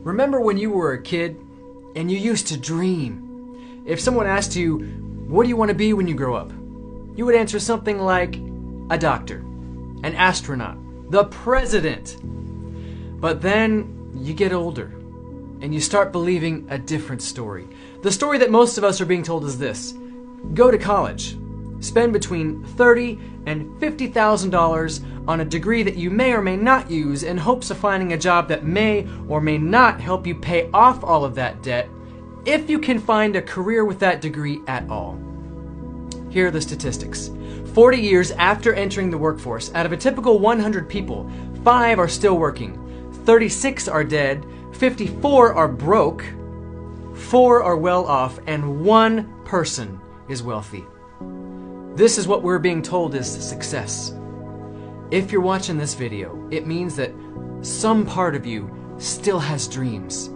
Remember when you were a kid and you used to dream? If someone asked you, what do you want to be when you grow up? You would answer something like a doctor, an astronaut, the president. But then you get older and you start believing a different story. The story that most of us are being told is this: go to college, spend between $30,000 and $50,000 on a degree that you may or may not use in hopes of finding a job that may or may not help you pay off all of that debt, if you can find a career with that degree at all. Here are the statistics. 40 years after entering the workforce, out of a typical 100 people, 5 are still working, 36 are dead, 54 are broke, 4 are well off, and 1 person is wealthy. This is what we're being told is success. If you're watching this video, it means that some part of you still has dreams.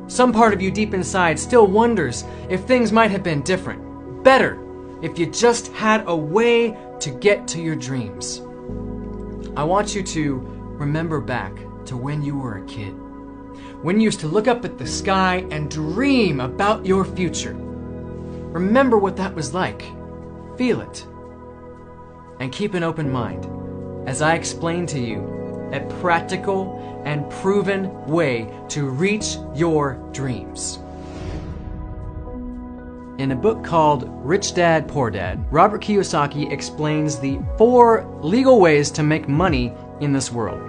Some part of you deep inside still wonders if things might have been different, better, if you just had a way to get to your dreams. I want you to remember back to when you were a kid, when you used to look up at the sky and dream about your future. Remember what that was like. Feel it. And keep an open mind as I explain to you a practical and proven way to reach your dreams. In a book called Rich Dad, Poor Dad, Robert Kiyosaki explains the 4 legal ways to make money in this world.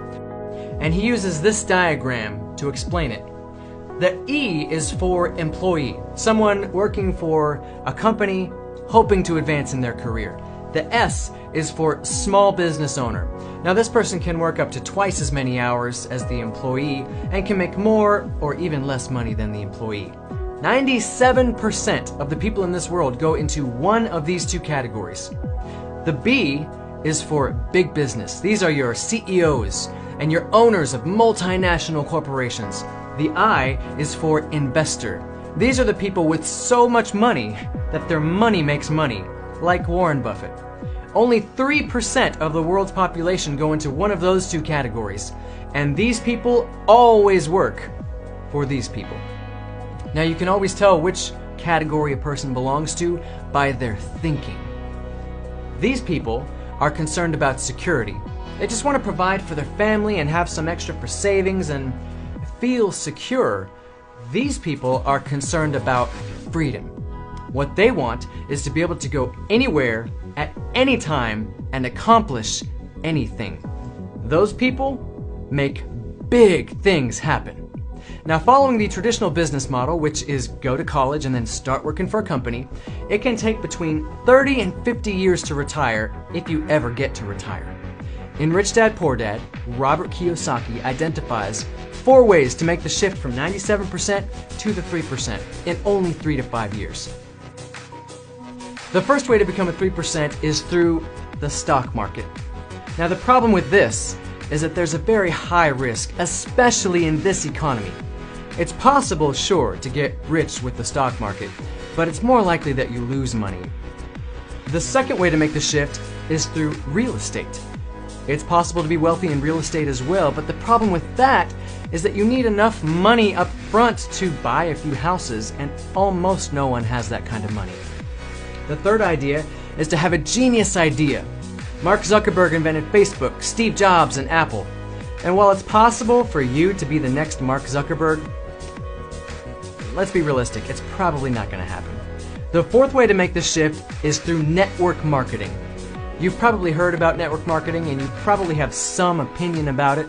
And he uses this diagram to explain it. The E is for employee, someone working for a company hoping to advance in their career. The S is for small business owner. Now this person can work up to twice as many hours as the employee and can make more or even less money than the employee. 97% of the people in this world go into one of these 2 categories. The B is for big business. These are your CEOs and your owners of multinational corporations. The I is for investor. These are the people with so much money that their money makes money, like Warren Buffett. Only 3% of the world's population go into one of those 2 categories, and these people always work for these people. Now you can always tell which category a person belongs to by their thinking. These people are concerned about security. They just want to provide for their family and have some extra for savings and feel secure. These people are concerned about freedom. What they want is to be able to go anywhere at any time and accomplish anything. Those people make big things happen. Now, following the traditional business model, which is go to college and then start working for a company, it can take between 30 and 50 years to retire if you ever get to retire. In Rich Dad, Poor Dad, Robert Kiyosaki identifies 4 ways to make the shift from 97% to the 3% in only 3 to 5 years. The first way to become a 3% is through the stock market. Now the problem with this is that there's a very high risk, especially in this economy. It's possible, sure, to get rich with the stock market, but it's more likely that you lose money. The second way to make the shift is through real estate. It's possible to be wealthy in real estate as well, but the problem with that is that you need enough money up front to buy a few houses, and almost no one has that kind of money. The third idea is to have a genius idea. Mark Zuckerberg invented Facebook, Steve Jobs, and Apple. And while it's possible for you to be the next Mark Zuckerberg, let's be realistic, it's probably not going to happen. The fourth way to make this shift is through network marketing. You've probably heard about network marketing and you probably have some opinion about it.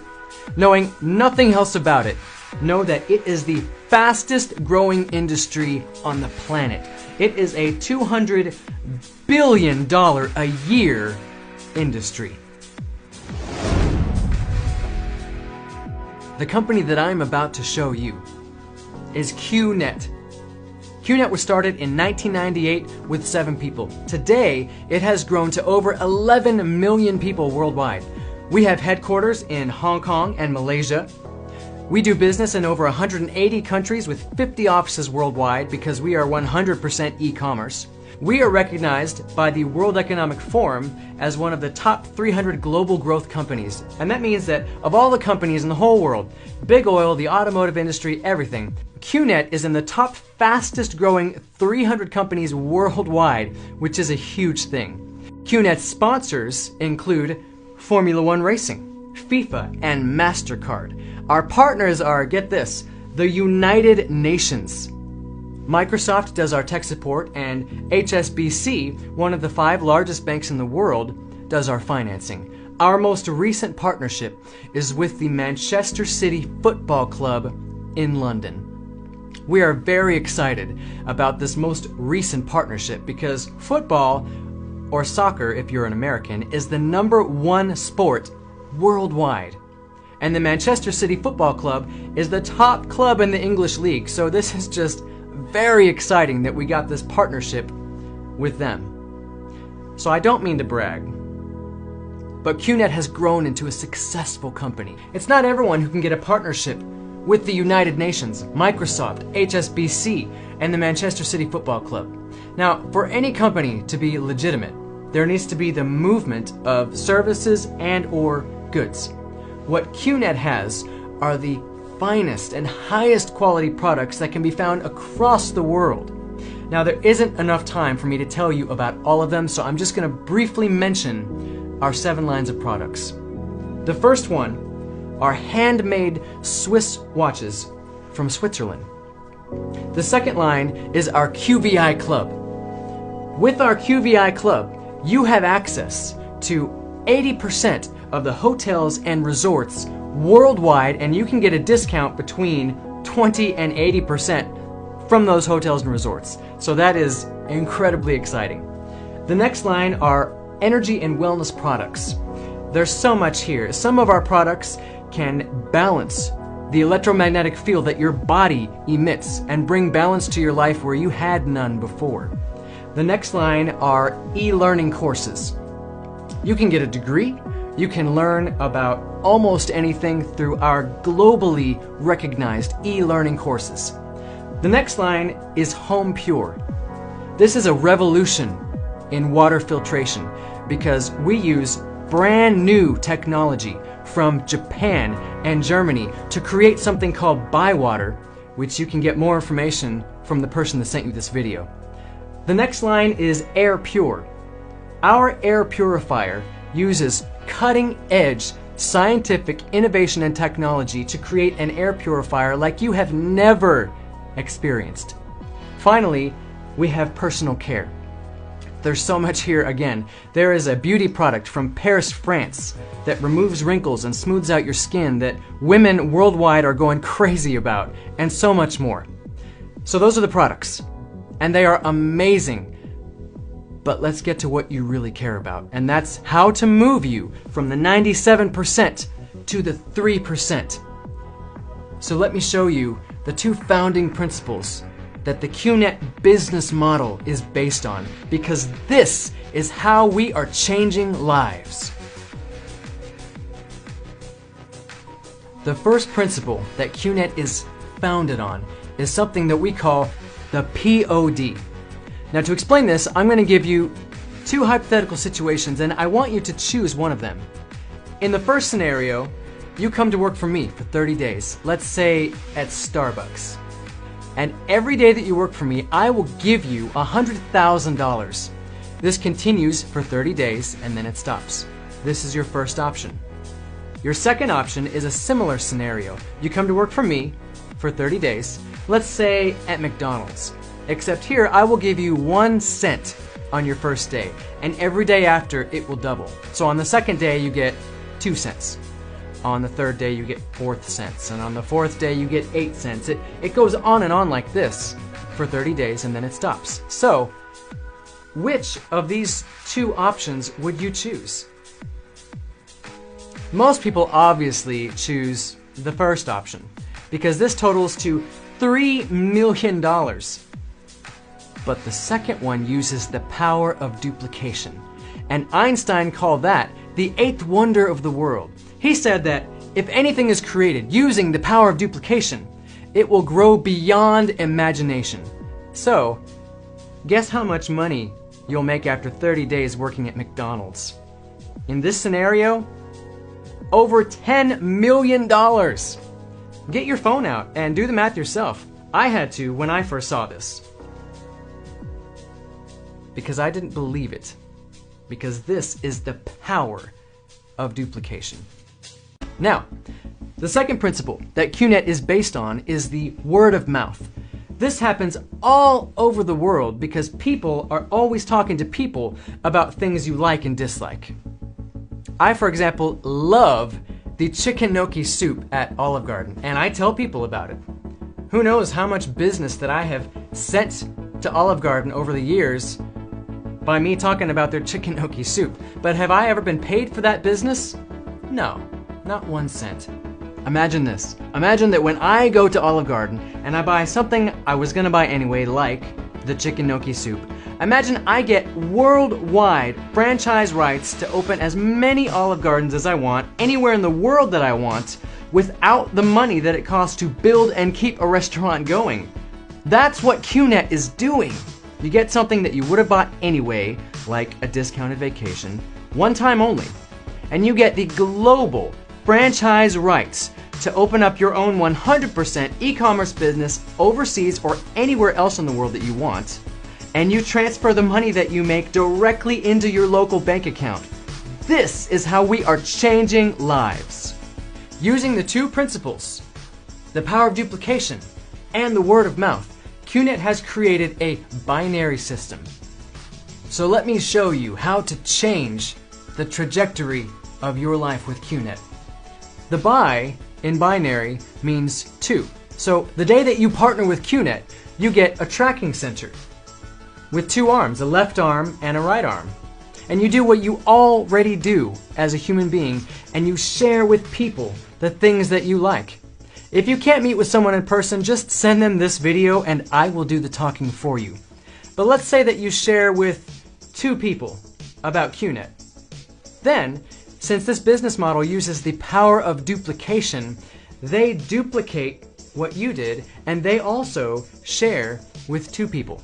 Knowing nothing else about it, know that it is the fastest growing industry on the planet. It is a $200 billion a year industry. The company that I'm about to show you is QNet. QNet was started in 1998 with 7 people. Today, it has grown to over 11 million people worldwide. We have headquarters in Hong Kong and Malaysia. We do business in over 180 countries with 50 offices worldwide because we are 100% e-commerce. We are recognized by the World Economic Forum as one of the top 300 global growth companies. And that means that of all the companies in the whole world, big oil, the automotive industry, everything, QNet is in the top fastest growing 300 companies worldwide, which is a huge thing. QNet's sponsors include Formula One Racing, FIFA, and MasterCard. Our partners are, get this, the United Nations. Microsoft does our tech support, and HSBC, one of the 5 largest banks in the world, does our financing. Our most recent partnership is with the Manchester City Football Club in London. We are very excited about this most recent partnership because football, or soccer if you're an American, is the #1 sport worldwide. And the Manchester City Football Club is the top club in the English League, so this is just very exciting that we got this partnership with them. So I don't mean to brag, but QNet has grown into a successful company. It's not everyone who can get a partnership with the United Nations, Microsoft, HSBC, and the Manchester City Football Club. Now, for any company to be legitimate, there needs to be the movement of services and or goods. What QNet has are the finest and highest quality products that can be found across the world. Now, there isn't enough time for me to tell you about all of them, so I'm just going to briefly mention our 7 lines of products. The first one are handmade Swiss watches from Switzerland. The second line is our QVI Club. With our QVI Club, you have access to 80% of the hotels and resorts worldwide, and you can get a discount between 20 and 80% from those hotels and resorts. So that is incredibly exciting. The next line are energy and wellness products. There's so much here. Some of our products can balance the electromagnetic field that your body emits and bring balance to your life where you had none before. The next line are e-learning courses. You can get a degree, you can learn about almost anything through our globally recognized e-learning courses. The next line is Home Pure. This is a revolution in water filtration because we use brand new technology from Japan and Germany to create something called Bywater, which you can get more information from the person that sent you this video. The next line is Air Pure. Our air purifier uses cutting-edge scientific innovation and technology to create an air purifier like you have never experienced. Finally, we have personal care. There's so much here again. There is a beauty product from Paris, France that removes wrinkles and smooths out your skin that women worldwide are going crazy about, and so much more. So those are the products, and they are amazing. But let's get to what you really care about, and that's how to move you from the 97% to the 3%. So let me show you the 2 founding principles that the QNet business model is based on, because this is how we are changing lives. The first principle that QNet is founded on is something that we call the POD. Now, to explain this, I'm going to give you 2 hypothetical situations, and I want you to choose one of them. In the first scenario, you come to work for me for 30 days, let's say at Starbucks. And every day that you work for me, I will give you $100,000. This continues for 30 days and then it stops. This is your first option. Your second option is a similar scenario. You come to work for me for 30 days, let's say at McDonald's. Except here, I will give you 1 cent on your first day, and every day after it will double. So on the second day, you get 2 cents. On the third day, you get 4 cents, and on the 4th day, you get 8 cents. It goes on and on like this for 30 days, and then it stops. So, which of these 2 options would you choose? Most people obviously choose the first option, because this totals to $3 million. But the second one uses the power of duplication, and Einstein called that the 8th wonder of the world. He said that if anything is created using the power of duplication, it will grow beyond imagination. So, Guess how much money you'll make after 30 days working at McDonald's? In this scenario, over $10 million. Get your phone out and do the math yourself. I had to when I first saw this. Because I didn't believe it. Because this is the power of duplication. Now, the second principle that QNet is based on is the word of mouth. This happens all over the world because people are always talking to people about things you like and dislike. I, for example, love the chicken gnocchi soup at Olive Garden, and I tell people about it. Who knows how much business that I have sent to Olive Garden over the years by me talking about their chicken gnocchi soup. But have I ever been paid for that business? No, not 1 cent. Imagine this. Imagine that when I go to Olive Garden and I buy something I was gonna buy anyway, like the chicken gnocchi soup, imagine I get worldwide franchise rights to open as many Olive Gardens as I want, anywhere in the world that I want, without the money that it costs to build and keep a restaurant going. That's what QNet is doing. You get something that you would have bought anyway, like a discounted vacation, one time only, and you get the global franchise rights to open up your own 100% e-commerce business overseas or anywhere else in the world that you want, and you transfer the money that you make directly into your local bank account. This is how we are changing lives. Using the two principles, the power of duplication and the word of mouth, QNet has created a binary system. So let me show you how to change the trajectory of your life with QNet. The bi in binary means two. So the day that you partner with QNet, you get a tracking center with two arms, a left arm and a right arm. And you do what you already do as a human being, and you share with people the things that you like. If you can't meet with someone in person, just send them this video and I will do the talking for you. But let's say that you share with 2 people about QNet. Then, since this business model uses the power of duplication, they duplicate what you did and they also share with 2 people.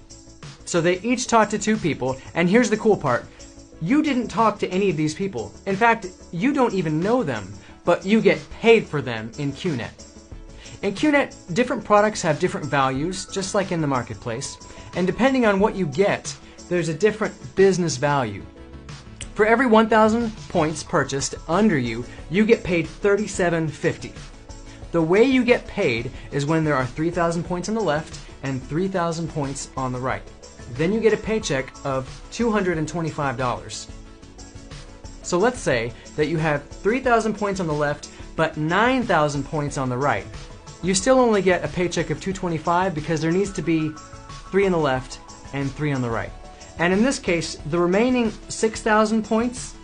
So they each talk to 2 people, and here's the cool part. You didn't talk to any of these people. In fact, you don't even know them, but you get paid for them in QNet. In QNet, different products have different values, just like in the marketplace, and depending on what you get, there's a different business value. For every 1,000 points purchased under you, you get paid $37.50. The way you get paid is when there are 3,000 points on the left and 3,000 points on the right. Then you get a paycheck of $225. So let's say that you have 3,000 points on the left, but 9,000 points on the right. You still only get a paycheck of $225 because there needs to be 3 on the left and 3 on the right. And in this case, the remaining 6,000 points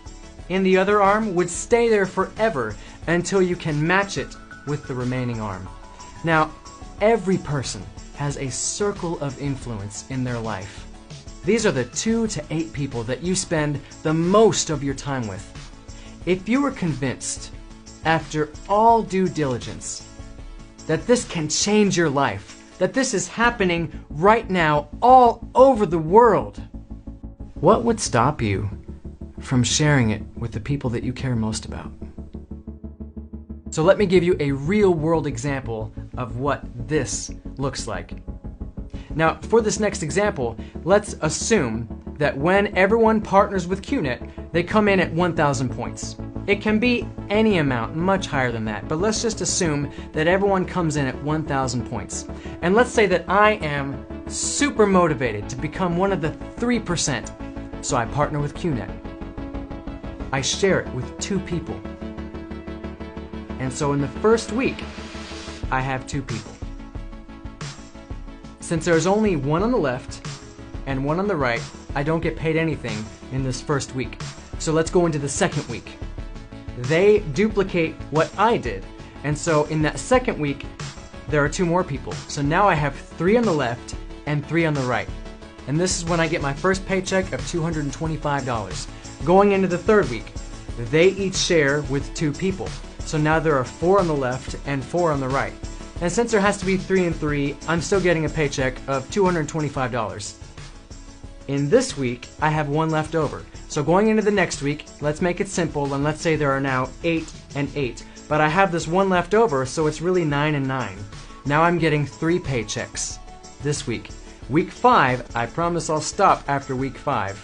in the other arm would stay there forever until you can match it with the remaining arm. Now, every person has a circle of influence in their life. These are the 2 to 8 people that you spend the most of your time with. If you were convinced, after all due diligence, that this can change your life, that this is happening right now all over the world, what would stop you from sharing it with the people that you care most about? So let me give you a real-world example of what this looks like. Now, for this next example, let's assume that when everyone partners with QNet, they come in at 1,000 points. It can be any amount, much higher than that, but let's just assume that everyone comes in at 1,000 points. And let's say that I am super motivated to become one of the 3%, so I partner with QNet. I share it with 2 people. And so in the first week, I have 2 people. Since there's only 1 on the left and 1 on the right, I don't get paid anything in this first week. So let's go into the second week. They duplicate what I did, and so in that second week, there are 2 more people. So now I have 3 on the left and 3 on the right. And this is when I get my first paycheck of $225. Going into the third week, they each share with 2 people. So now there are 4 on the left and 4 on the right. And since there has to be 3 and 3, I'm still getting a paycheck of $225. In this week, I have 1 left over. So going into the next week, let's make it simple, and let's say there are now 8 and 8. But I have this 1 left over, so it's really 9 and 9. Now I'm getting 3 paychecks this week. Week 5, I promise I'll stop after week 5.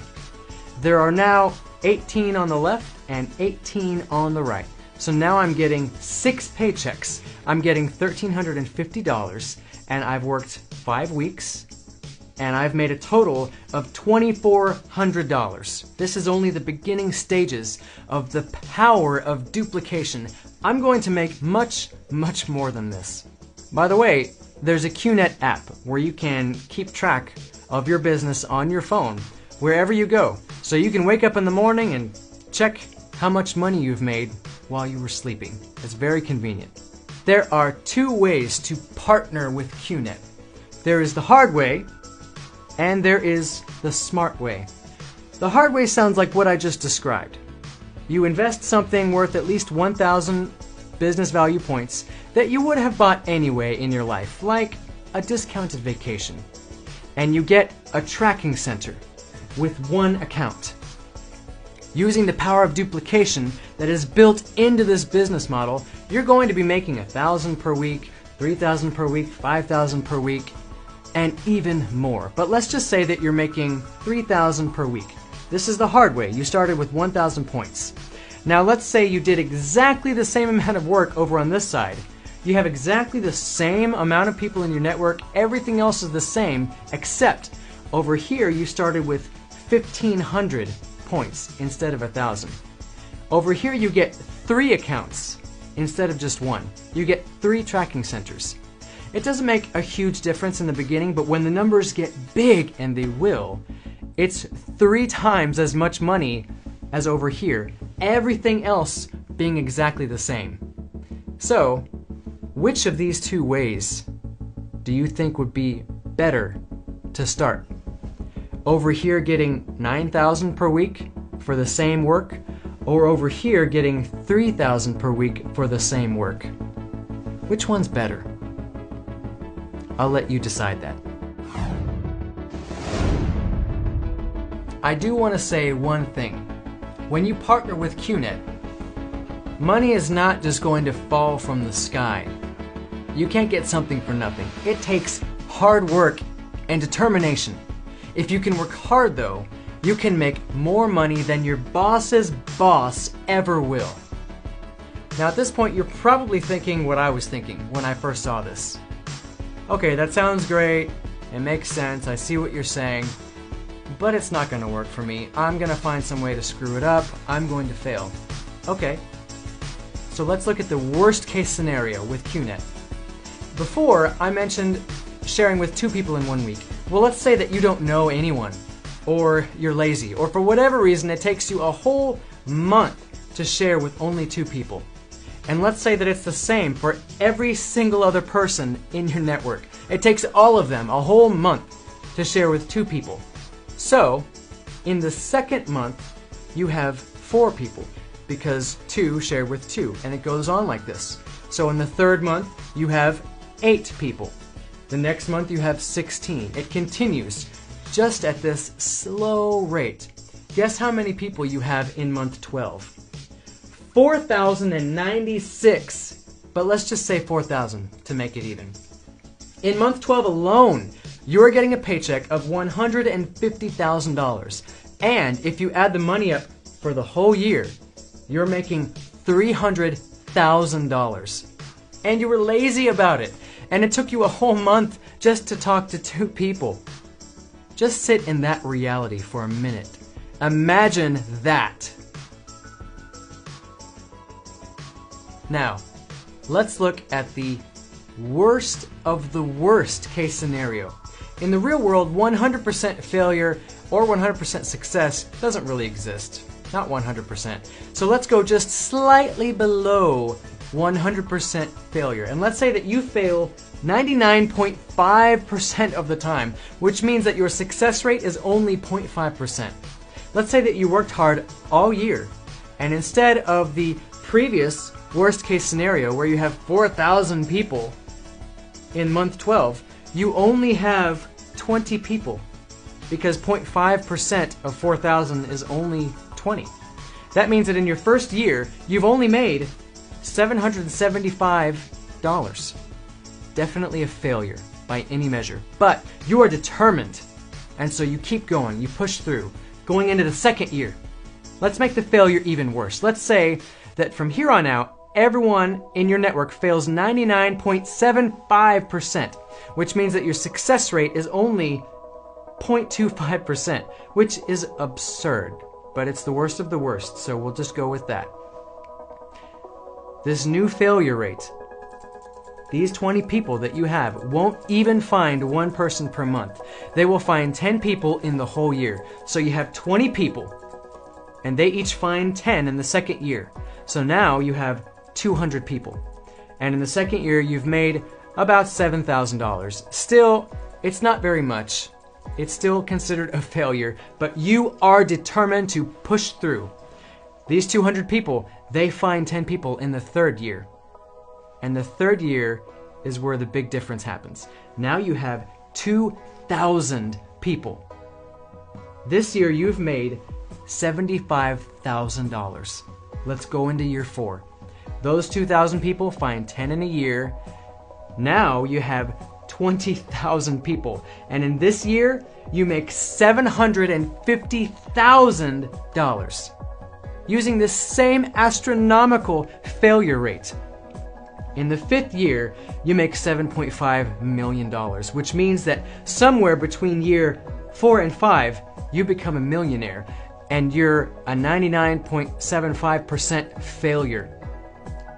There are now 18 on the left and 18 on the right. So now I'm getting 6 paychecks. I'm getting $1,350, and I've worked 5 weeks, and I've made a total of $2,400. This is only the beginning stages of the power of duplication. I'm going to make much, much more than this. By the way, there's a QNet app where you can keep track of your business on your phone wherever you go. So you can wake up in the morning and check how much money you've made while you were sleeping. It's very convenient. There are 2 ways to partner with QNet. There is the hard way, and there is the smart way. The hard way sounds like what I just described. You invest something worth at least 1,000 business value points that you would have bought anyway in your life, like a discounted vacation. And you get a tracking center with 1 account. Using the power of duplication that is built into this business model, you're going to be making 1,000 per week, 3,000 per week, 5,000 per week, and even more. But let's just say that you're making 3,000 per week. This is the hard way. You started with 1,000 points. Now let's say you did exactly the same amount of work over on this side. You have exactly the same amount of people in your network. Everything else is the same, except over here you started with 1,500 points instead of 1,000. Over here you get 3 accounts instead of just 1. You get 3 tracking centers. It doesn't make a huge difference in the beginning, but when the numbers get big, and they will, it's 3 times as much money as over here, everything else being exactly the same. So, which of these 2 ways do you think would be better to start? Over here getting 9,000 per week for the same work, or over here getting 3,000 per week for the same work? Which one's better? I'll let you decide that. I do want to say one thing. When you partner with QNet, money is not just going to fall from the sky. You can't get something for nothing. It takes hard work and determination. If you can work hard though, you can make more money than your boss's boss ever will. Now at this point you're probably thinking what I was thinking when I first saw this. Okay, that sounds great, it makes sense, I see what you're saying, but it's not going to work for me. I'm going to find some way to screw it up, I'm going to fail. Okay, so let's look at the worst case scenario with QNet. Before, I mentioned sharing with 2 people in 1 week. Well, let's say that you don't know anyone, or you're lazy, or for whatever reason it takes you a whole month to share with only 2 people. And let's say that it's the same for every single other person in your network. It takes all of them a whole month to share with 2 people. So, in the second month, you have 4 people, because 2 share with 2, and it goes on like this. So in the third month, you have 8 people. The next month you have 16. It continues just at this slow rate. Guess how many people you have in month 12? 4,096, but let's just say 4,000 to make it even. In month 12 alone, you're getting a paycheck of $150,000. And if you add the money up for the whole year, you're making $300,000. And you were lazy about it, and it took you a whole month just to talk to 2 people. Just sit in that reality for a minute. Imagine that. Now, let's look at the worst of the worst case scenario. In the real world, 100% failure or 100% success doesn't really exist. Not 100%. So let's go just slightly below 100% failure. And let's say that you fail 99.5% of the time, which means that your success rate is only 0.5%. Let's say that you worked hard all year, and instead of the previous worst case scenario where you have 4,000 people in month 12, you only have 20 people. because 0.5% of 4,000 is only 20. That means that in your first year, you've only made $775. Definitely a failure by any measure. But you are determined, and so you keep going, you push through. Going into the second year, let's make the failure even worse. Let's say that from here on out, everyone in your network fails 99.75%, which means that your success rate is only 0.25%, which is absurd, but it's the worst of the worst, so we'll just go with that. This new failure rate, these 20 people that you have won't even find one person per month. They will find 10 people in the whole year. So you have 20 people, and they each find 10 in the second year. So now you have 200 people. And in the second year, you've made about $7,000. Still, it's not very much. It's still considered a failure, but you are determined to push through. These 200 people, they find 10 people in the third year. And the third year is where the big difference happens. Now you have 2,000 people. This year you've made $75,000. Let's go into year 4. Those 2,000 people find 10 in a year. Now you have 20,000 people. And in this year, you make $750,000 using this same astronomical failure rate. In the fifth year, you make $7.5 million, which means that somewhere between year 4 and 5, you become a millionaire, and you're a 99.75% failure.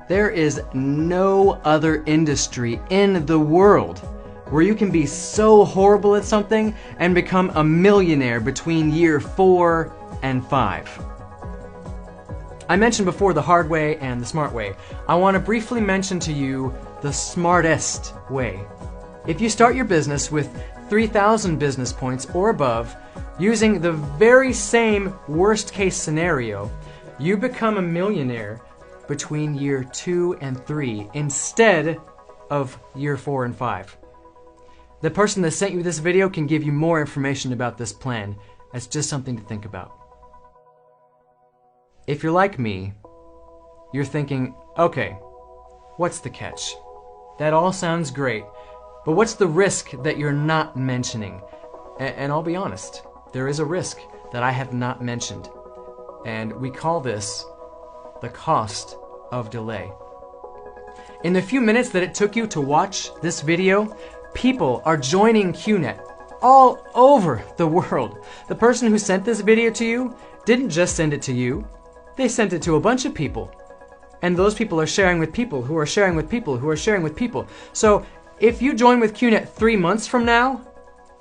There is no other industry in the world where you can be so horrible at something and become a millionaire between year 4 and 5. I mentioned before the hard way and the smart way. I want to briefly mention to you the smartest way. If you start your business with 3,000 business points or above, using the very same worst case scenario, you become a millionaire between year 2 and 3 instead of year 4 and 5. The person that sent you this video can give you more information about this plan. That's just something to think about. If you're like me, you're thinking, okay, what's the catch? That all sounds great, but what's the risk that you're not mentioning? And I'll be honest, there is a risk that I have not mentioned, and we call this the cost of delay. In the few minutes that it took you to watch this video, people are joining QNet all over the world. The person who sent this video to you didn't just send it to you. They sent it to a bunch of people. And those people are sharing with people who are sharing with people who are sharing with people. So if you join with QNet 3 months from now,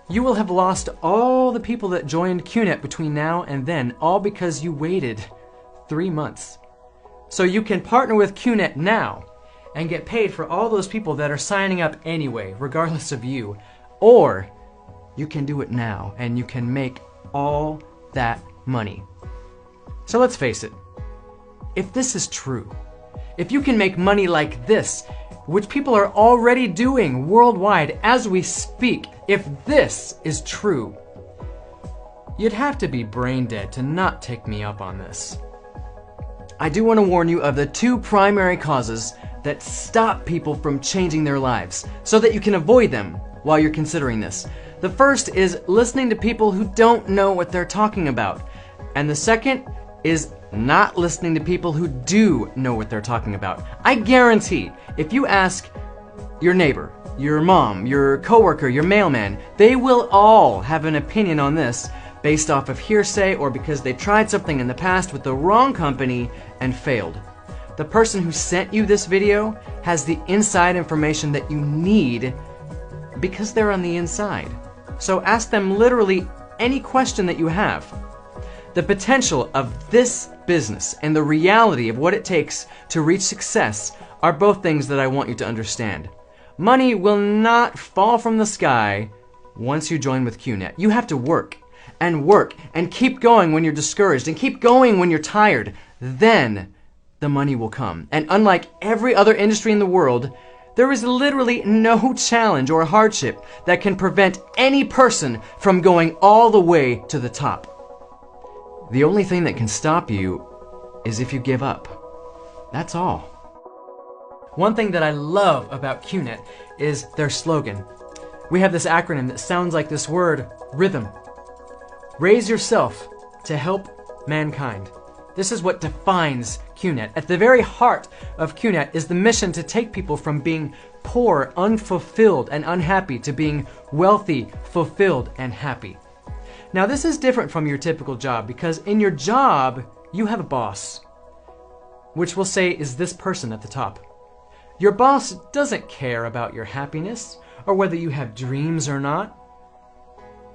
you will have lost all the people that joined QNet between now and then, all because you waited 3 months. So you can partner with QNet now and get paid for all those people that are signing up anyway, regardless of you. Or you can do it now and you can make all that money. So let's face it. If this is true, if you can make money like this, which people are already doing worldwide as we speak, if this is true, you'd have to be brain dead to not take me up on this. I do want to warn you of the 2 primary causes that stop people from changing their lives, so that you can avoid them while you're considering this. The first is listening to people who don't know what they're talking about. And the second is not listening to people who do know what they're talking about. I guarantee if you ask your neighbor, your mom, your coworker, your mailman, they will all have an opinion on this based off of hearsay or because they tried something in the past with the wrong company and failed. The person who sent you this video has the inside information that you need because they're on the inside. So ask them literally any question that you have. The potential of this business and the reality of what it takes to reach success are both things that I want you to understand. Money will not fall from the sky once you join with QNet. You have to work and keep going when you're discouraged and keep going when you're tired. Then the money will come. And unlike every other industry in the world, There is literally no challenge or hardship that can prevent any person from going all the way to the top. The only thing that can stop you is if you give up. That's all. One thing that I love about QNet is their slogan. We have this acronym that sounds like this word, rhythm. Raise yourself to help mankind. This is what defines QNet. At the very heart of QNet is the mission to take people from being poor, unfulfilled, and unhappy to being wealthy, fulfilled, and happy. Now, this is different from your typical job because in your job, you have a boss, which we'll say is this person at the top. Your boss doesn't care about your happiness or whether you have dreams or not.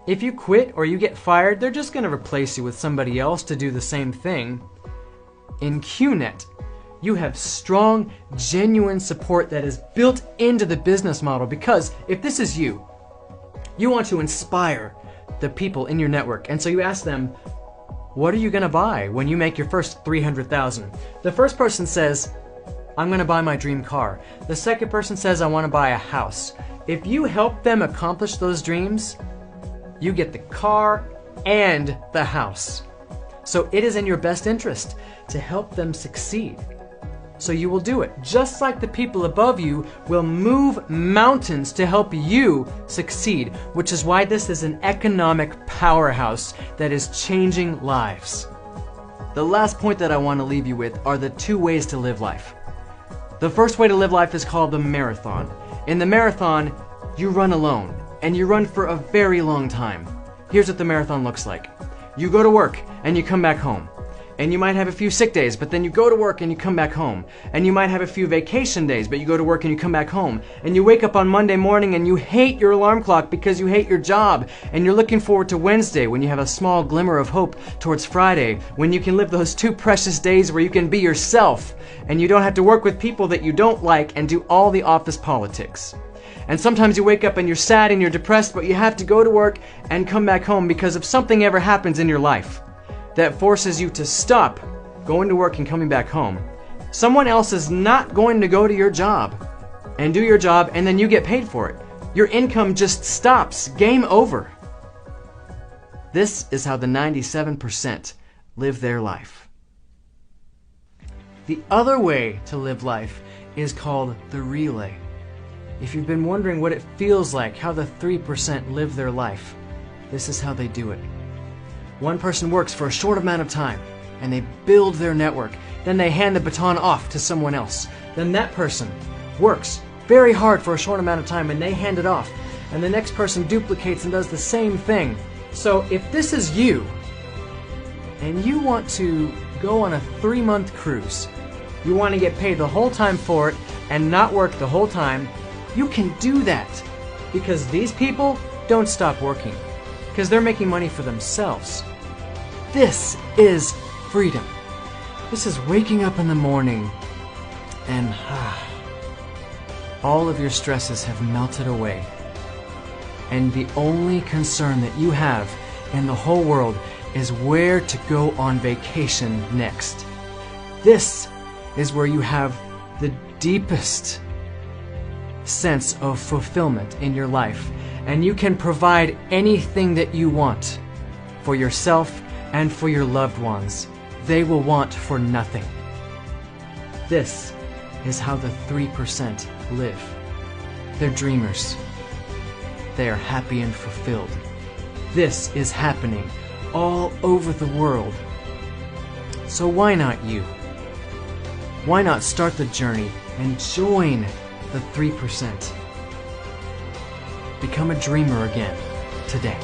If you quit or you get fired, they're just going to replace you with somebody else to do the same thing. In QNet, you have strong, genuine support that is built into the business model because if this is you, you want to inspire the people in your network. And so you ask them, what are you going to buy when you make your first 300,000? The first person says, I'm going to buy my dream car. The second person says, I want to buy a house. If you help them accomplish those dreams, you get the car and the house. So it is in your best interest to help them succeed. So you will do it, just like the people above you will move mountains to help you succeed, which is why this is an economic powerhouse that is changing lives. The last point that I want to leave you with are the two ways to live life. The first way to live life is called the marathon. In the marathon, you run alone, and you run for a very long time. Here's what the marathon looks like. You go to work, and you come back home. And you might have a few sick days, but then you go to work and you come back home. And you might have a few vacation days, but you go to work and you come back home. And you wake up on Monday morning and you hate your alarm clock because you hate your job. And you're looking forward to Wednesday when you have a small glimmer of hope towards Friday, when you can live those 2 precious days where you can be yourself and you don't have to work with people that you don't like and do all the office politics. And sometimes you wake up and you're sad and you're depressed, but you have to go to work and come back home because if something ever happens in your life that forces you to stop going to work and coming back home, someone else is not going to go to your job and do your job and then you get paid for it. Your income just stops. Game over. This is how the 97% live their life. The other way to live life is called the relay. If you've been wondering what it feels like, how the 3% live their life, this is how they do it. One person works for a short amount of time, and they build their network. Then they hand the baton off to someone else. Then that person works very hard for a short amount of time, and they hand it off. And the next person duplicates and does the same thing. So if this is you, and you want to go on a 3-month cruise, you want to get paid the whole time for it, and not work the whole time, you can do that. Because these people don't stop working. Because they're making money for themselves. This is freedom. This is waking up in the morning and all of your stresses have melted away. And the only concern that you have in the whole world is where to go on vacation next. This is where you have the deepest sense of fulfillment in your life. And you can provide anything that you want for yourself and for your loved ones. They will want for nothing. This is how the 3% live. They're dreamers. They are happy and fulfilled. This is happening all over the world. So why not you? Why not start the journey and join the 3%? Become a dreamer again today.